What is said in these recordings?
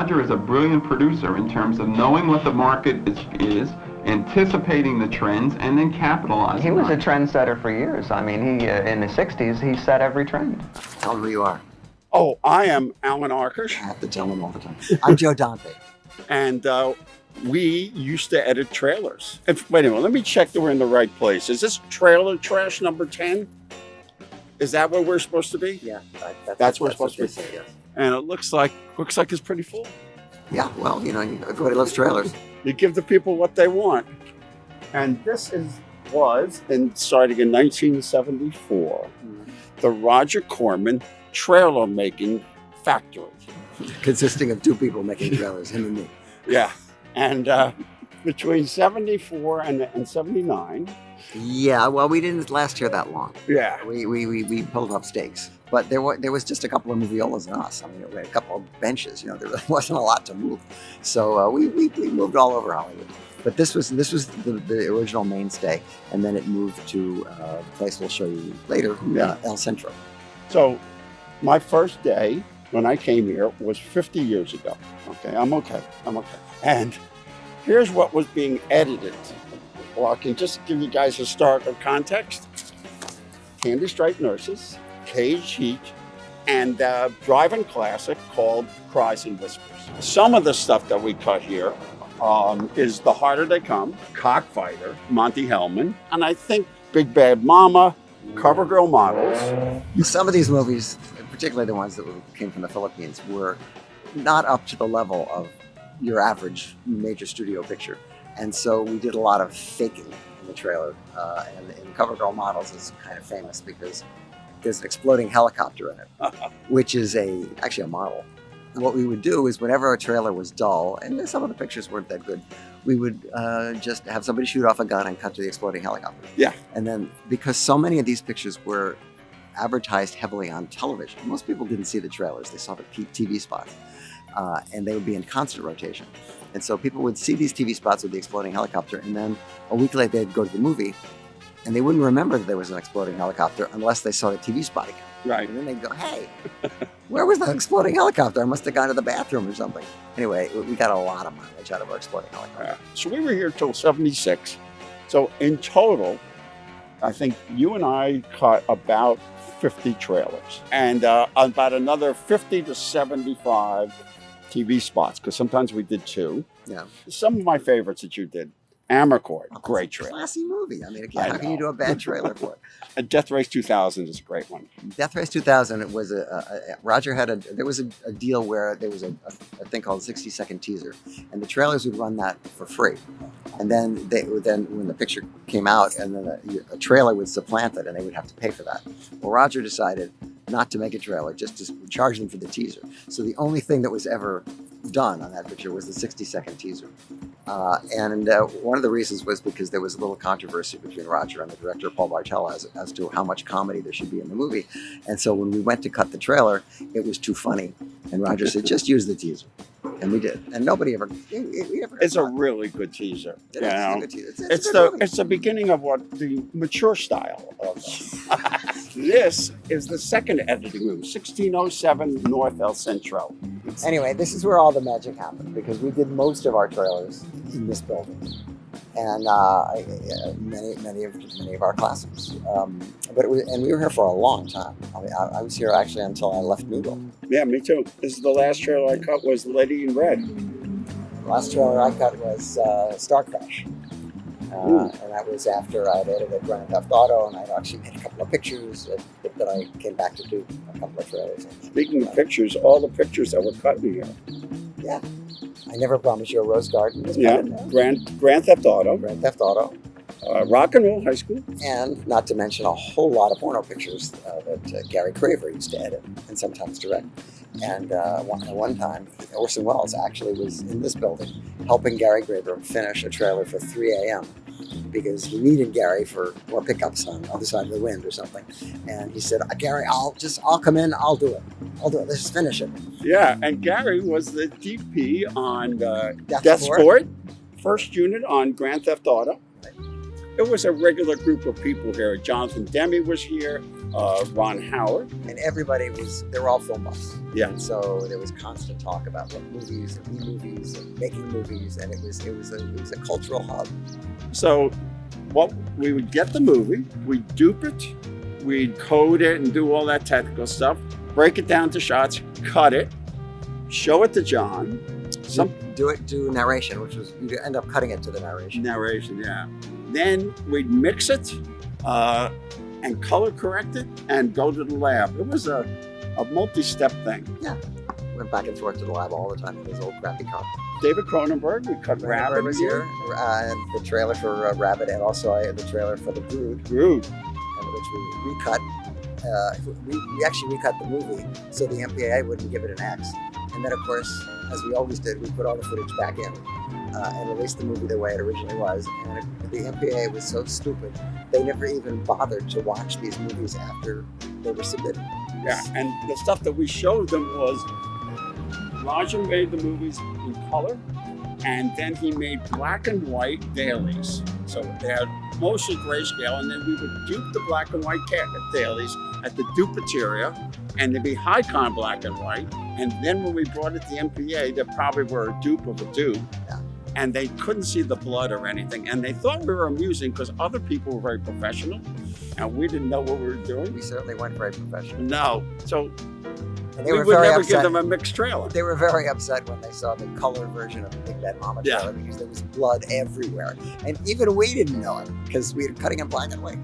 Roger is a brilliant producer in terms of knowing what the market is, anticipating the trends, and then capitalizing. He was on a it. trendsetter for years. I mean, he in the 60s, he set every trend. Tell them who you are. Oh, I am Alan Arkush, I have to tell them all the time. I'm Joe Dante. and we used to edit trailers. Wait a minute, let me check that we're in the right place. Is this trailer trash number 10? Is that where we're supposed to be? Yeah, That's where it's supposed to be. say, yes. And it looks like it's pretty full. Yeah, well, you know, everybody loves trailers. You give the people what they want. And this was starting in 1974, the Roger Corman trailer making factory. Consisting of two people making trailers, him and me. Yeah. And between 74 and 79. Yeah, well, we didn't last here that long. Yeah. We pulled up stakes. But there was just a couple of moviolas and us. I mean, we had a couple of benches. You know, there really wasn't a lot to move. So we moved all over Hollywood. But this was the original mainstay, and then it moved to a place we'll show you later, El Centro. So my first day when I came here was 50 years ago. Okay, I'm okay. And here's what was being edited. Well, I can just give you guys historical context. Candy Striped Nurses, Cage Heat, and a drive-in classic called Cries and Whispers. Some of the stuff that we cut here is The Harder They Come, Cockfighter, Monty Hellman, and I think Big Bad Mama, CoverGirl Models. Some of these movies, particularly the ones that came from the Philippines, were not up to the level of your average major studio picture. And so we did a lot of faking in the trailer. And CoverGirl Models is kind of famous because there's an exploding helicopter in it, which is actually a model. What we would do is whenever a trailer was dull, and some of the pictures weren't that good, we would just have somebody shoot off a gun and cut to the exploding helicopter. Yeah. And then because so many of these pictures were advertised heavily on television, most people didn't see the trailers. They saw the TV spots. And they would be in constant rotation. And so people would see these TV spots with the exploding helicopter, and then a week later they'd go to the movie, and they wouldn't remember that there was an exploding helicopter unless they saw the TV spot again. Right. And then they'd go, hey, where was that exploding helicopter? I must have gone to the bathroom or something. Anyway, we got a lot of mileage out of our exploding helicopter. So we were here till 76. So in total, I think you and I caught about 50 trailers and about another 50 to 75 TV spots, because sometimes we did two. Yeah. Some of my favorites that you did. Amarcord, great It's a trailer. classy movie. I mean, how can you do a bad trailer for it? And Death Race 2000 is a great one. Death Race 2000 was Roger had there was a deal where there was a thing called 60-second teaser, and the trailers would run that for free, and then when the picture came out, and then a trailer would supplant it, and they would have to pay for that. Well, Roger decided not to make a trailer, just to charge them for the teaser. So the only thing that was ever done on that picture was the 60-second teaser. And one of the reasons was because there was a little controversy between Roger and the director, Paul Bartel, as to how much comedy there should be in the movie. And so when we went to cut the trailer, it was too funny. And Roger said, just use the teaser. And we did. And nobody ever... It's a really good teaser. It is a good teaser. It's the beginning of what the mature style of This is the second editing room, 1607 North El Centro. Anyway, this is where all the magic happened, because we did most of our trailers in this building, and many of our classics. But we were here for a long time. I was here actually until I left Newville. Yeah, me too. This is the last trailer I cut was Lady in Red. The last trailer I cut was Star Crash. And that was after I'd edited Grand Theft Auto, and I'd actually made a couple of pictures that I came back to do a couple of trailers. Speaking of pictures, all the pictures that were cut in here. Yeah. I Never Promised You a Rose Garden. Yeah, Grand Theft Auto. Grand Theft Auto. Rock and Roll High School. And not to mention a whole lot of porno pictures that Gary Craver used to edit and sometimes direct. And one time, Orson Welles actually was in this building helping Gary Craver finish a trailer for 3 a.m. because he needed Gary for more pickups on the other side of the wind or something. And he said, Gary, I'll come in, I'll do it. Let's just finish it. Yeah, and Gary was the DP on Death Sport, first unit on Grand Theft Auto. It was a regular group of people here. Jonathan Demme was here. Ron Howard. And everybody they were all film buffs. Yeah. And so there was constant talk about what movies and B-movies and making movies, and it was a cultural hub. So what we would get the movie, we'd dupe it, we'd code it and do all that technical stuff, break it down to shots, cut it, show it to John. Do narration, which was you end up cutting it to the narration. Narration, yeah. Then we'd mix it and color correct it and go to the lab. It was a multi-step thing. Yeah. Went back and forth to the lab all the time with his old crappy car. David Cronenberg, we cut Rabbit was here, and the trailer for Rabbit, and also the trailer for The Brood, Brood, which we recut. We actually recut the movie so the MPAA wouldn't give it an X. And then, of course, as we always did, we put all the footage back in and released the movie the way it originally was. And the MPAA was so stupid, they never even bothered to watch these movies after they were submitted. Yeah, and the stuff that we showed them was Roger made the movies in color, and then he made black and white dailies. So they had mostly grayscale, and then we would dupe the black and white dailies at the dupeteria, and they'd be high-con black and white. And then when we brought it to the MPA, they probably were a dupe of a dupe. Yeah. And they couldn't see the blood or anything. And they thought we were amusing because other people were very professional, and we didn't know what we were doing. We certainly weren't very professional. No. So and they we were would very never upset. give them a mixed trailer. They were very upset when they saw the color version of the Big Bad Mama trailer because there was blood everywhere. And even we didn't know it because we were cutting in black and white.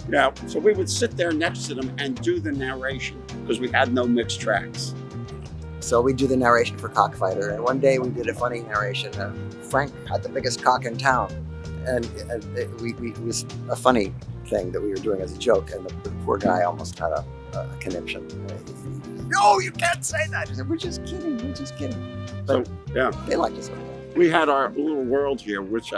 Yeah, so we would sit there next to them and do the narration because we had no mixed tracks. So we do the narration for Cockfighter, and one day we did a funny narration. Frank had the biggest cock in town, and it was a funny thing that we were doing as a joke, and the poor guy almost had a conniption. No, you can't say that. He said, we're just kidding. But So, yeah, they liked us. we had our little world here, which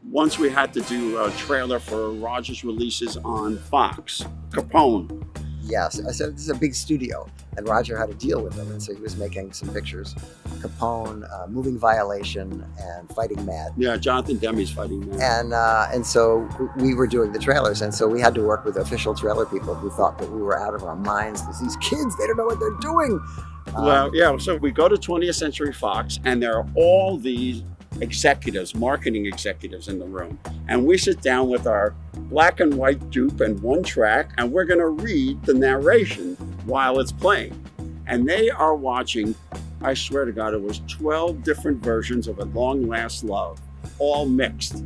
once we had to do a trailer for Roger's releases on Fox, Capone. Yes, I said this is a big studio, and Roger had to deal with them, and so he was making some pictures. Capone, Moving Violation, and Fighting Mad. Yeah, Jonathan Demme's fighting that. And so we were doing the trailers, and so we had to work with official trailer people who thought that we were out of our minds. These kids, they don't know what they're doing. Well, yeah, so we go to 20th Century Fox, and there are all these executives, marketing executives in the room. And we sit down with our black and white dupe and one track, and we're going to read the narration while it's playing. And they are watching, I swear to God, it was 12 different versions of At Long Last Love, all mixed.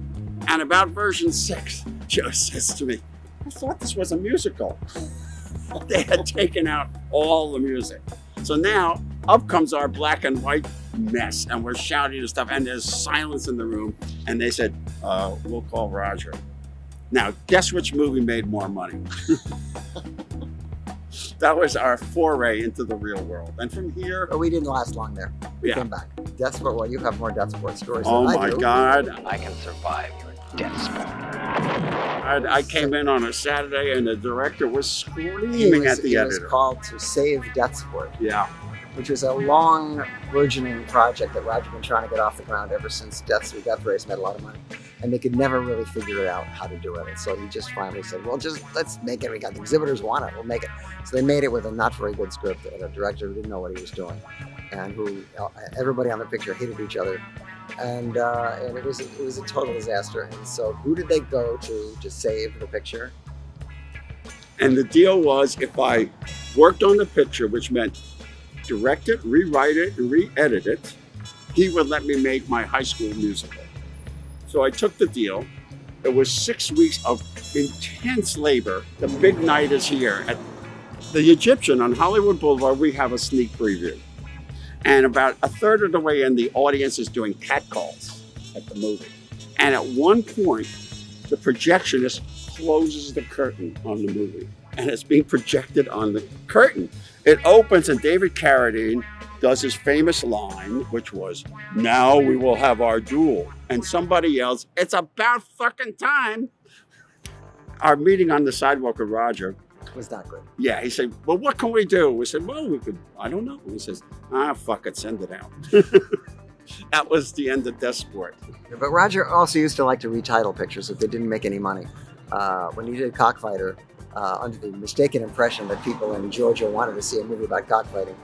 And about version 6, Joe says to me, I thought this was a musical. They had taken out all the music. So now up comes our black and white mess, and we're shouting and stuff, and there's silence in the room. And they said, we'll call Roger. Now, guess which movie made more money? That was our foray into the real world. And from here, But we didn't last long there. We Yeah. came back. Death Sport, well, you have more Death Sport stories oh than I my do. God, I can survive your death sport. I came in on a Saturday, and the director was screaming at the He editor. was called to save Death Sport, Yeah, which was a long, burgeoning project that Roger had been trying to get off the ground ever since Death Race made a lot of money. And they could never really figure out how to do it. And so he just finally said, well, just let's make it. We got the exhibitors want it. We'll make it. So they made it with a not very good script and a director who didn't know what he was doing, and who everybody on the picture hated each other. And it was a total disaster. And so who did they go to save the picture? and the deal was if I worked on the picture, which meant direct it, rewrite it, and re-edit it, he would let me make my high school musical. So I took the deal. It was 6 weeks of intense labor. The big night is here. At the Egyptian on Hollywood Boulevard, we have a sneak preview. And about a third of the way in, the audience is doing catcalls at the movie. And at one point, the projectionist closes the curtain on the movie. And it's being projected on the curtain. It opens, and David Carradine does his famous line, which was, "Now we will have our duel." And somebody yells, "It's about fucking time." Our meeting on the sidewalk with Roger, It was not good. yeah, he said, "Well, what can we do?" We said, "Well, we could, I don't know." He says, fuck it, send it out." That was the end of Death Sport. But Roger also used to like to retitle pictures if they didn't make any money. When he did Cockfighter, under the mistaken impression that people in Georgia wanted to see a movie about cockfighting.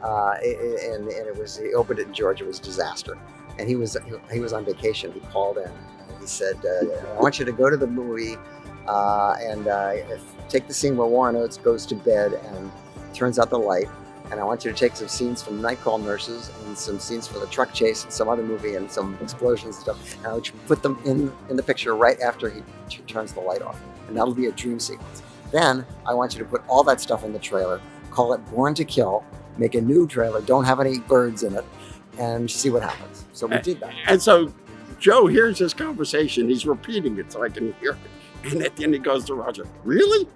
And it was, he opened it in Georgia, it was a disaster. And he was on vacation. He called in and he said, I want you to go to the movie and take the scene where Warren Oates goes to bed and turns out the light. And I want you to take some scenes from Night Call Nurses and some scenes from the truck chase and some other movie and some explosions and stuff. And I want you to put them in the picture right after he turns the light off. And that'll be a dream sequence. Then I want you to put all that stuff in the trailer, call it Born to Kill, make a new trailer, don't have any birds in it, and see what happens. So we did that. And so Joe hears this conversation. He's repeating it so I can hear it. And at the end he goes to Roger, really?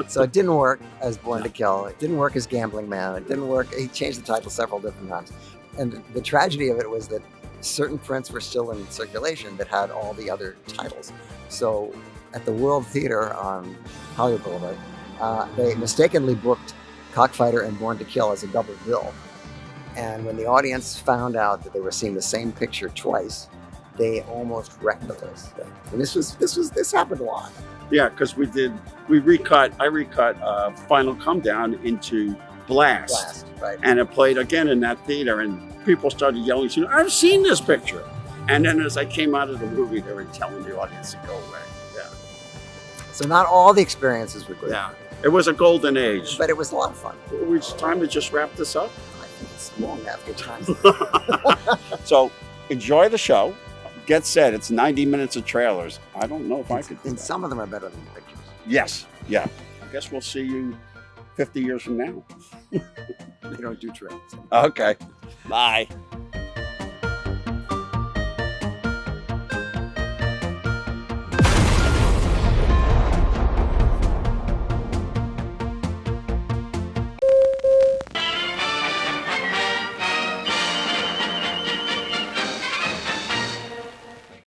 So it didn't work as Born to Kill. It didn't work as Gambling Man. It didn't work. He changed the title several different times. And the tragedy of it was that certain prints were still in circulation that had all the other titles. So at the World Theater on Hollywood Boulevard, they mistakenly booked Cockfighter and Born to Kill as a double bill. And when the audience found out that they were seeing the same picture twice, they almost wrecked the place. And this happened a lot. Yeah, because I recut Final Come Down into Blast. Right. And it played again in that theater, and people started yelling, I've seen this picture. And then as I came out of the movie, they were telling the audience to go away. Yeah. So not all the experiences were good. Yeah. It was a golden age. But it was a lot of fun. It's time to just wrap this up. I think it's long after time. So enjoy the show. Get set. It's 90 minutes of trailers. I don't know if I could do And that. some of them are better than the pictures. Yes. Yeah. I guess we'll see you 50 years from now. They don't do trailers. Okay. Bye.